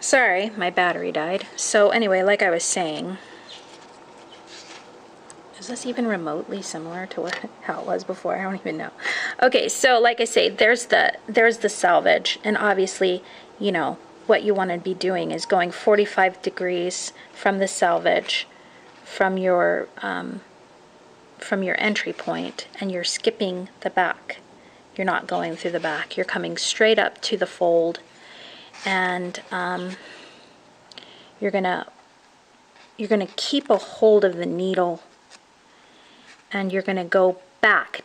Sorry, my battery died. So anyway, like I was saying, is this even remotely similar to how it was before? I don't even know. Okay, so like I say, there's the selvage, and obviously, you know, what you want to be doing is going 45 degrees from the selvage, from your entry point, and you're skipping the back. You're not going through the back. You're coming straight up to the fold, and you're gonna keep a hold of the needle, and you're gonna go back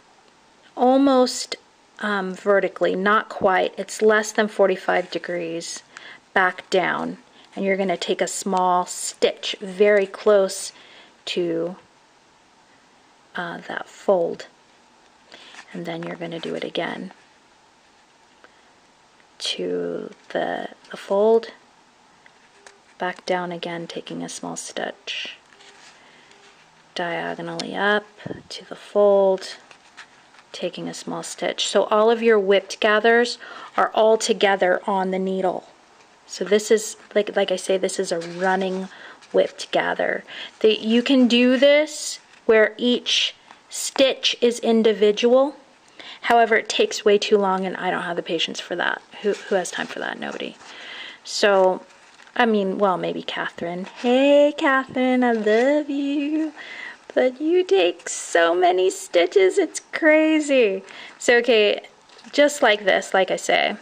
almost vertically, not quite. It's less than 45 degrees back down, and you're gonna take a small stitch very close to that fold, and then you're going to do it again to the fold, back down again, taking a small stitch, diagonally up to the fold, taking a small stitch. So all of your whipped gathers are all together on the needle. So this is, like I say, this is a running whipped gather. You can do this where each stitch is individual. However, it takes way too long, and I don't have the patience for that. Who has time for that? Nobody. So, I mean, well, maybe Catherine. Hey, Catherine, I love you. But you take so many stitches, it's crazy. So, okay, just like this, like I say.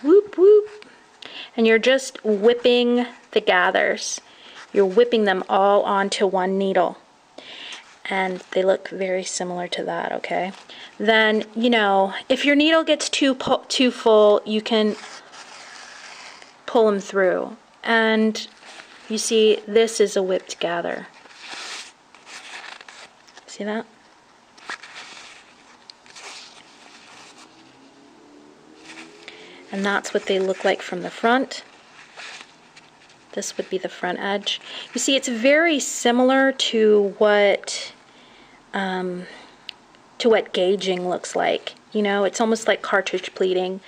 Whoop, whoop. And you're just whipping the gathers. You're whipping them all onto one needle. And they look very similar to that, okay? Then, you know, if your needle gets too full, you can pull them through. And you see, this is a whipped gather. See that? And that's what they look like from the front. This would be the front edge. You see, it's very similar to what gauging looks like. You know, it's almost like cartridge pleating.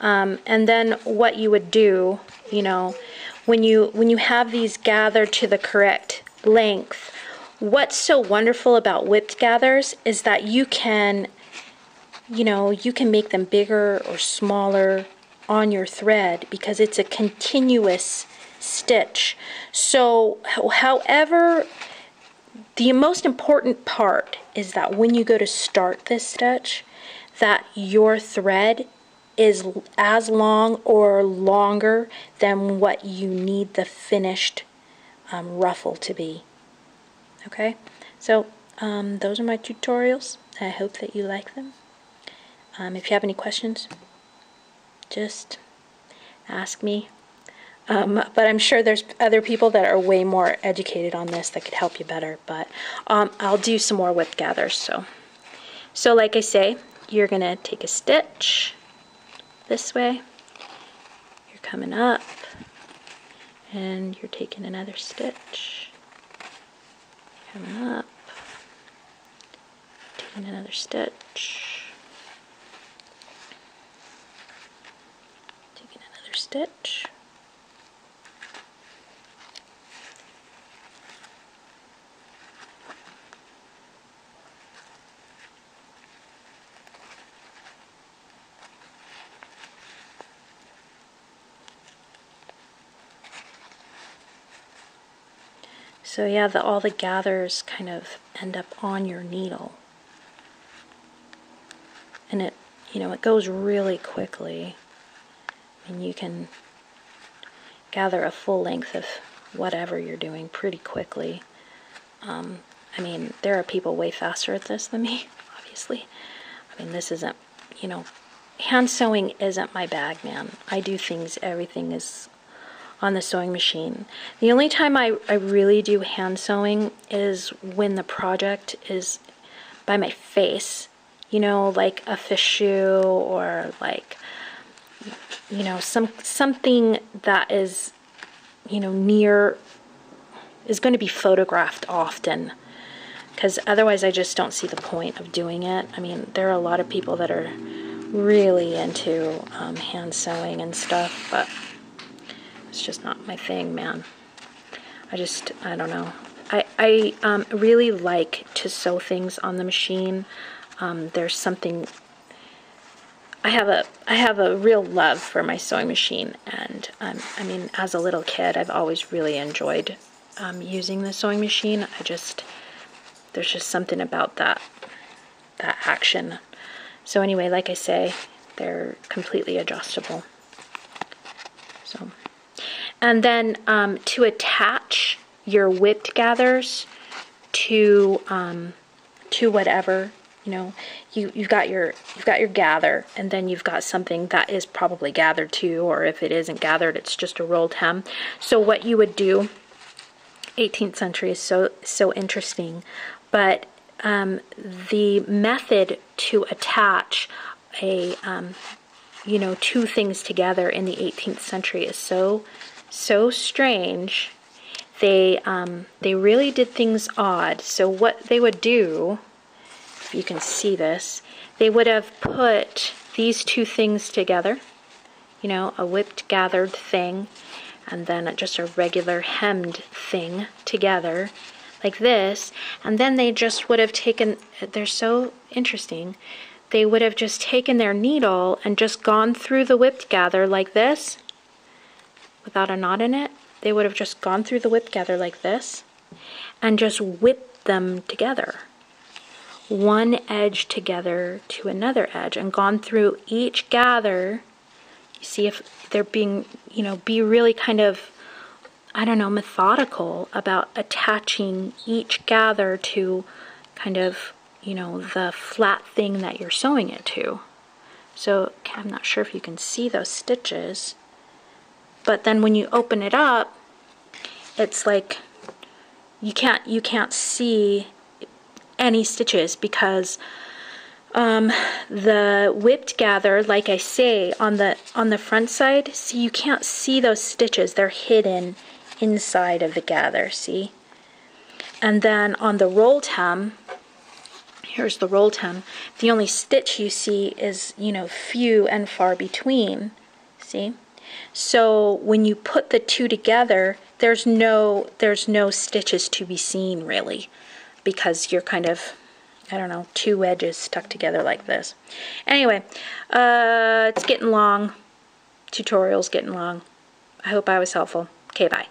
And then what you would do, you know, when you have these gathered to the correct length, what's so wonderful about whipped gathers is that you can, you know, you can make them bigger or smaller on your thread because it's a continuous stitch. So, however, the most important part is that when you go to start this stitch, that your thread is as long or longer than what you need the finished ruffle to be. Okay, so those are my tutorials. I hope that you like them. If you have any questions, just ask me. But I'm sure there's other people that are way more educated on this that could help you better. But I'll do some more whip gathers. So like I say, you're going to take a stitch this way. You're coming up, and you're taking another stitch. Coming up, taking another stitch. Taking another stitch. So yeah, all the gathers kind of end up on your needle. And it, you know, it goes really quickly. And you can gather a full length of whatever you're doing pretty quickly. I mean, there are people way faster at this than me, obviously. I mean, this isn't, you know, hand sewing isn't my bag, man. I do things, everything is on the sewing machine. The only time I really do hand sewing is when the project is by my face, you know, like a fish shoe or like, you know, something that is, you know, is going to be photographed often, because otherwise I just don't see the point of doing it. I mean, there are a lot of people that are really into hand sewing and stuff, but It's just not my thing, man. I don't know. I really like to sew things on the machine. There's something, I have a real love for my sewing machine, and I mean, as a little kid, I've always really enjoyed using the sewing machine. There's just something about that action. So anyway, like I say, they're completely adjustable. So, and then to attach your whipped gathers to whatever, you know, you've got your gather, and then you've got something that is probably gathered too, or if it isn't gathered, it's just a rolled hem. So what you would do, 18th century is so interesting, but the method to attach a you know, two things together in the 18th century is so strange. They really did things odd. So what they would do, if you can see this, they would have put these two things together, you know, a whipped gathered thing and then just a regular hemmed thing together like this, and then they just would have taken, they're so interesting, they would have just taken their needle and just gone through the whipped gather like this without a knot in it. They would have just gone through the whipped gather like this and just whipped them together, one edge together to another edge, and gone through each gather. You see, if they're being, you know, be really kind of, I don't know, methodical about attaching each gather to kind of, you know, the flat thing that you're sewing it to. So I'm not sure if you can see those stitches, but then when you open it up, it's like you can't see any stitches, because the whipped gather, like I say, on the front side, see, you can't see those stitches. They're hidden inside of the gather, see? And then on the rolled hem, here's the rolled hem, the only stitch you see is, you know, few and far between, see? So when you put the two together, there's no stitches to be seen, really, because you're kind of, I don't know, two edges stuck together like this. Anyway, it's getting long. Tutorial's getting long. I hope I was helpful. Okay, bye.